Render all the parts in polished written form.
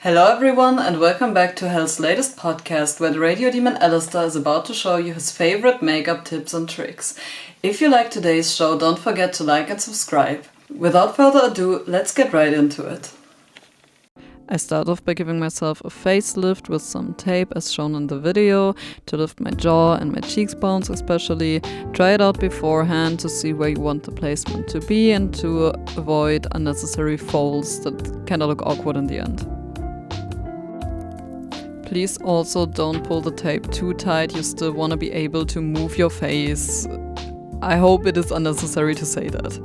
Hello everyone and welcome back to Hell's latest podcast where the radio demon Alastor is about to show you his favorite makeup tips and tricks. If you like today's show, don't forget to like and subscribe. Without further ado, let's get right into it. I start off by giving myself a facelift with some tape as shown in the video to lift my jaw and my cheekbones especially. Try it out beforehand to see where you want the placement to be and to avoid unnecessary folds that kinda look awkward in the end. Please also don't pull the tape too tight, you still want to be able to move your face. I hope it is unnecessary to say that.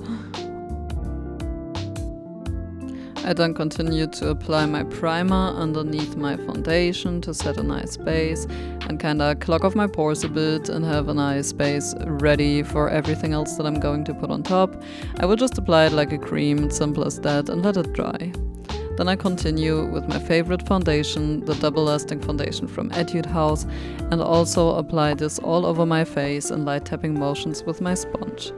I then continue to apply my primer underneath my foundation to set a nice base and kinda clog off my pores a bit and have a nice base ready for everything else that I'm going to put on top. I will just apply it like a cream, simple as that, and let it dry. Then I continue with my favorite foundation, the double lasting foundation from Etude House, and also apply this all over my face in light tapping motions with my sponge.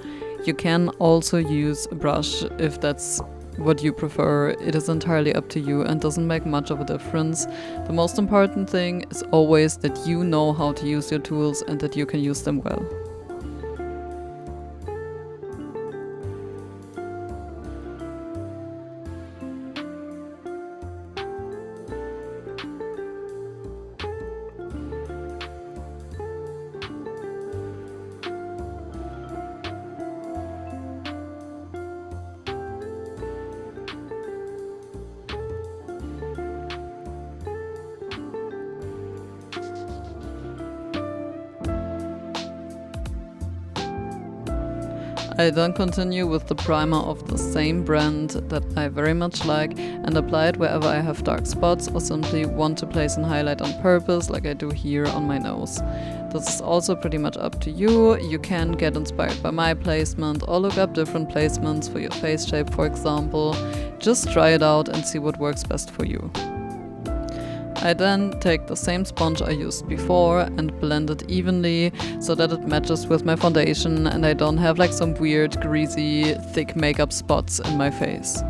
You can also use a brush if that's what you prefer. It is entirely up to you and doesn't make much of a difference. The most important thing is always that you know how to use your tools and that you can use them well. I then continue with the primer of the same brand that I very much like and apply it wherever I have dark spots or simply want to place a highlight on purpose like I do here on my nose. This is also pretty much up to you. You can get inspired by my placement or look up different placements for your face shape, for example. Just try it out and see what works best for you. I then take the same sponge I used before and blend it evenly so that it matches with my foundation and I don't have like some weird, greasy, thick makeup spots in my face.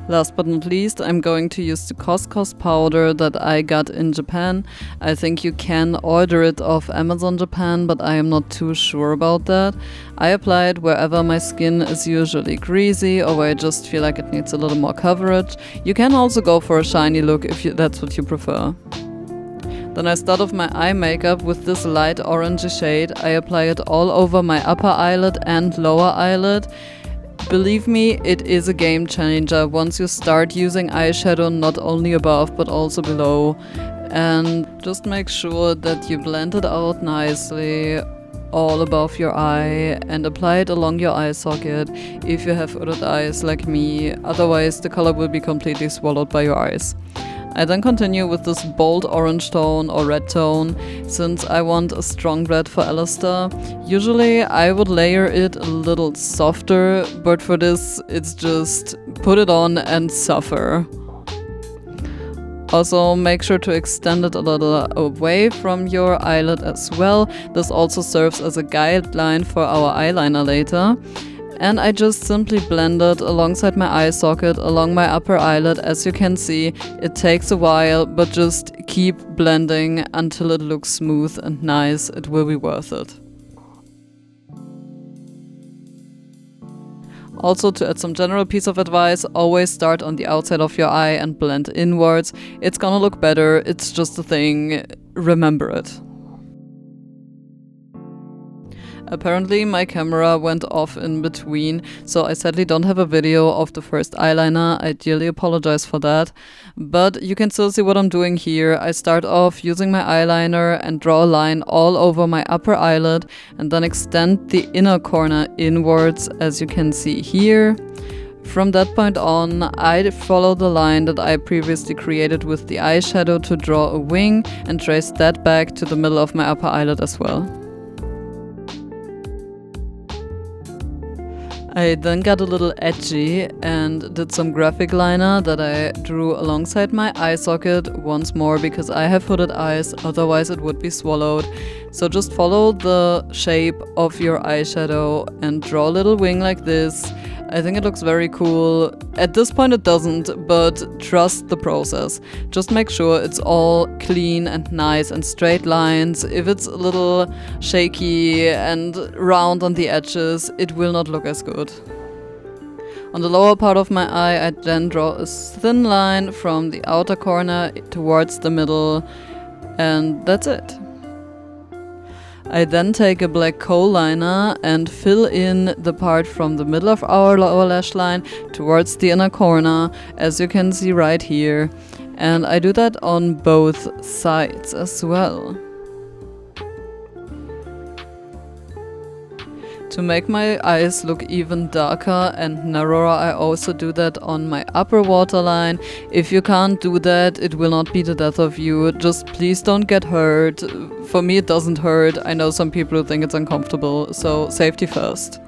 Last but not least, I'm going to use the Coscos powder that I got in Japan. I think you can order it off Amazon Japan, but I am not too sure about that. I apply it wherever my skin is usually greasy or where I just feel like it needs a little more coverage. You can also go for a shiny look if that's what you prefer. Then I start off my eye makeup with this light orangey shade. I apply it all over my upper eyelid and lower eyelid. Believe me, it is a game changer once you start using eyeshadow not only above but also below. And just make sure that you blend it out nicely all above your eye and apply it along your eye socket if you have hooded eyes like me, otherwise the color will be completely swallowed by your eyes. I then continue with this bold orange tone or red tone, since I want a strong red for Alastor. Usually I would layer it a little softer, but for this it's just put it on and suffer. Also make sure to extend it a little away from your eyelid as well. This also serves as a guideline for our eyeliner later. And I just simply blend it alongside my eye socket, along my upper eyelid. As you can see, it takes a while, but just keep blending until it looks smooth and nice. It will be worth it. Also, to add some general piece of advice, always start on the outside of your eye and blend inwards. It's gonna look better, it's just a thing, remember it. Apparently my camera went off in between, so I sadly don't have a video of the first eyeliner. I dearly apologize for that. But you can still see what I'm doing here. I start off using my eyeliner and draw a line all over my upper eyelid and then extend the inner corner inwards, as you can see here. From that point on, I follow the line that I previously created with the eyeshadow to draw a wing and trace that back to the middle of my upper eyelid as well. I then got a little edgy and did some graphic liner that I drew alongside my eye socket once more because I have hooded eyes, otherwise it would be swallowed. So just follow the shape of your eyeshadow and draw a little wing like this. I think it looks very cool. At this point it doesn't, but trust the process. Just make sure it's all clean and nice and straight lines. If it's a little shaky and round on the edges, it will not look as good. On the lower part of my eye, I then draw a thin line from the outer corner towards the middle, and that's it. I then take a black kohl liner and fill in the part from the middle of our lower lash line towards the inner corner, as you can see right here. And I do that on both sides as well. To make my eyes look even darker and narrower, I also do that on my upper waterline. If you can't do that, it will not be the death of you. Just please don't get hurt. For me, it doesn't hurt. I know some people who think it's uncomfortable, so safety first.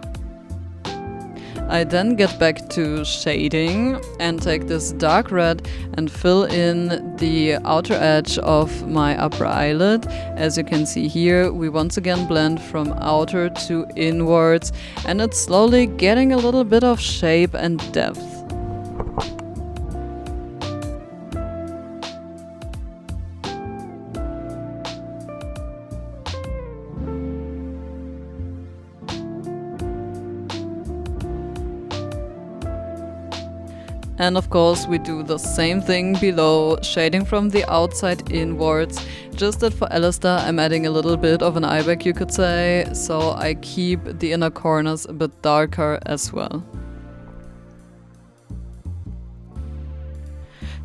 I then get back to shading and take this dark red and fill in the outer edge of my upper eyelid. As you can see here, we once again blend from outer to inwards, and it's slowly getting a little bit of shape and depth. And of course we do the same thing below, shading from the outside inwards, just that for Alastor I'm adding a little bit of an eye bag, you could say, so I keep the inner corners a bit darker as well.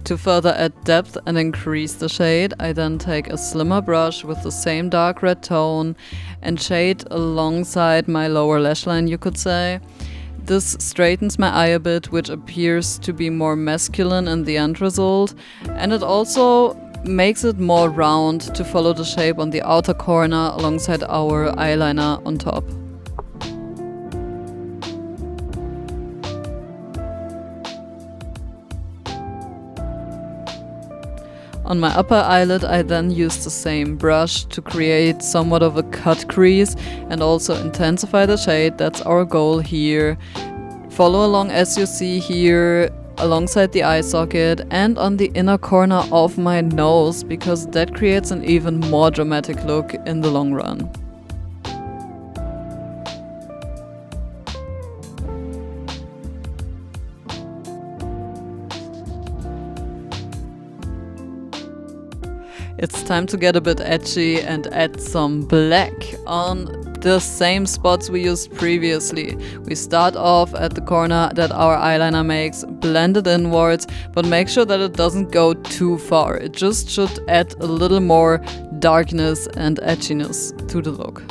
To further add depth and increase the shade, I then take a slimmer brush with the same dark red tone and shade alongside my lower lash line, you could say. This straightens my eye a bit, which appears to be more masculine in the end result, and it also makes it more round to follow the shape on the outer corner alongside our eyeliner on top. On my upper eyelid, I then use the same brush to create somewhat of a cut crease and also intensify the shade. That's our goal here. Follow along as you see here, alongside the eye socket and on the inner corner of my nose, because that creates an even more dramatic look in the long run. It's time to get a bit edgy and add some black on the same spots we used previously. We start off at the corner that our eyeliner makes, blend it inwards, but make sure that it doesn't go too far. It just should add a little more darkness and edginess to the look.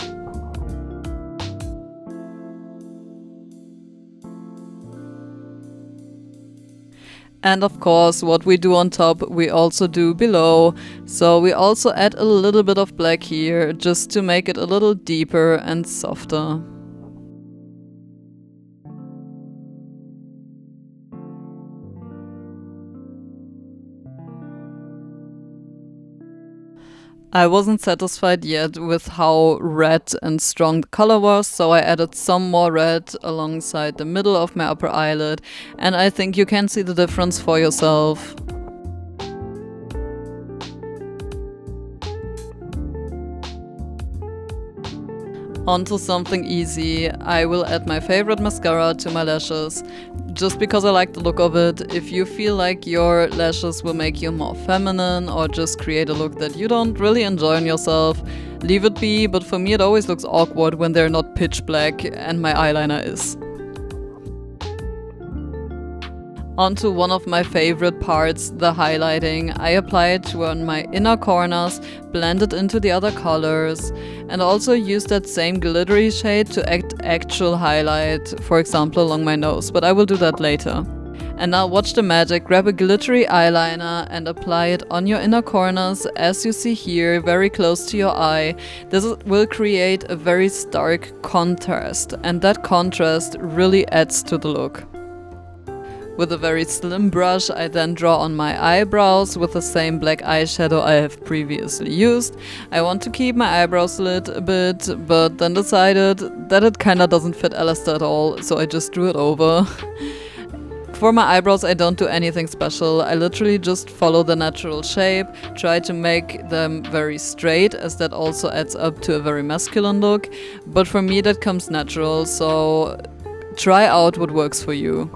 And of course, what we do on top, we also do below. So we also add a little bit of black here, just to make it a little deeper and softer. I wasn't satisfied yet with how red and strong the color was, so I added some more red alongside the middle of my upper eyelid, and I think you can see the difference for yourself. Onto something easy. I will add my favorite mascara to my lashes, just because I like the look of it. If you feel like your lashes will make you more feminine or just create a look that you don't really enjoy on yourself, leave it be, but for me it always looks awkward when they're not pitch black and my eyeliner is. Onto one of my favorite parts, the highlighting. I apply it to on my inner corners, blend it into the other colors, and also use that same glittery shade to add actual highlight, for example along my nose, but I will do that later. And now watch the magic, grab a glittery eyeliner and apply it on your inner corners as you see here, very close to your eye. This will create a very stark contrast, and that contrast really adds to the look. With a very slim brush, I then draw on my eyebrows with the same black eyeshadow I have previously used. I want to keep my eyebrows lit a bit, but then decided that it kinda doesn't fit Alastor at all, so I just drew it over. For my eyebrows, I don't do anything special. I literally just follow the natural shape, try to make them very straight, as that also adds up to a very masculine look. But for me, that comes natural, so try out what works for you.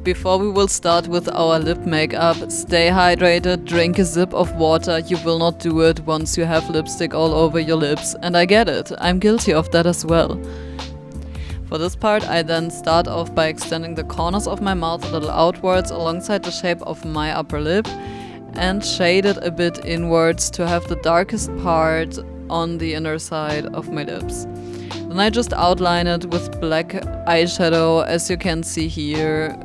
Before we will start with our lip makeup, stay hydrated, drink a sip of water. You will not do it once you have lipstick all over your lips. And I get it, I'm guilty of that as well. For this part, I then start off by extending the corners of my mouth a little outwards alongside the shape of my upper lip and shade it a bit inwards to have the darkest part on the inner side of my lips. Then I just outline it with black eyeshadow, as you can see here.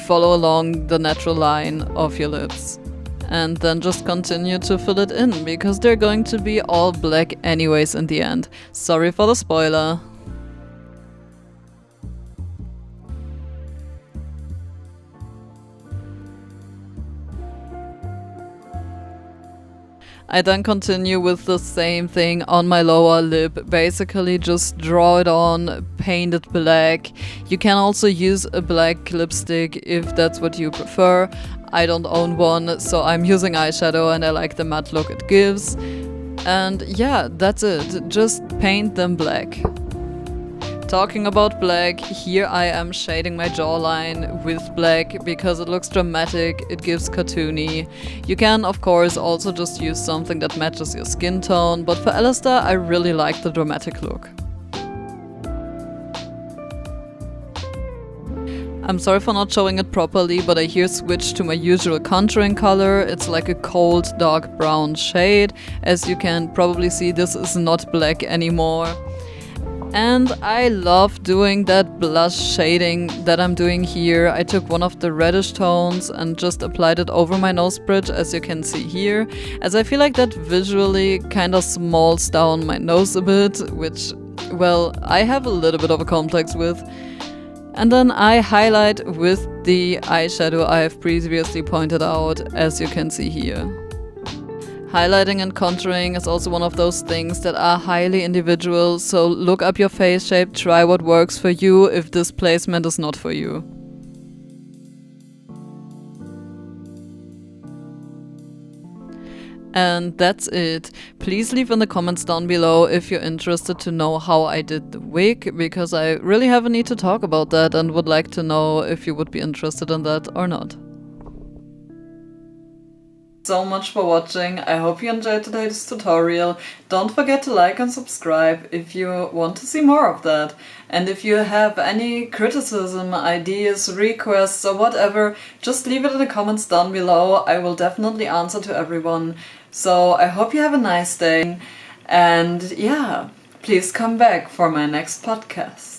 Follow along the natural line of your lips. And then just continue to fill it in, because they're going to be all black anyways in the end. Sorry for the spoiler. I then continue with the same thing on my lower lip, basically just draw it on, paint it black. You can also use a black lipstick if that's what you prefer. I don't own one, so I'm using eyeshadow and I like the matte look it gives. And yeah, that's it, just paint them black. Talking about black, here I am shading my jawline with black because it looks dramatic, it gives cartoony. You can of course also just use something that matches your skin tone, but for Alastor I really like the dramatic look. I'm sorry for not showing it properly, but I here switched to my usual contouring color. It's like a cold dark brown shade. As you can probably see, this is not black anymore. And I love doing that blush shading that I'm doing here. I took one of the reddish tones and just applied it over my nose bridge, as you can see here, as I feel like that visually kinda smalls down my nose a bit, which, well, I have a little bit of a complex with. And then I highlight with the eyeshadow I have previously pointed out, as you can see here. Highlighting and contouring is also one of those things that are highly individual, so look up your face shape, try what works for you if this placement is not for you. And that's it. Please leave in the comments down below if you're interested to know how I did the wig, because I really have a need to talk about that and would like to know if you would be interested in that or not. So much for watching. I hope you enjoyed today's tutorial. Don't forget to like and subscribe if you want to see more of that. And if you have any criticism, ideas, requests or whatever, just leave it in the comments down below. I will definitely answer to everyone. So I hope you have a nice day. And yeah, please come back for my next podcast.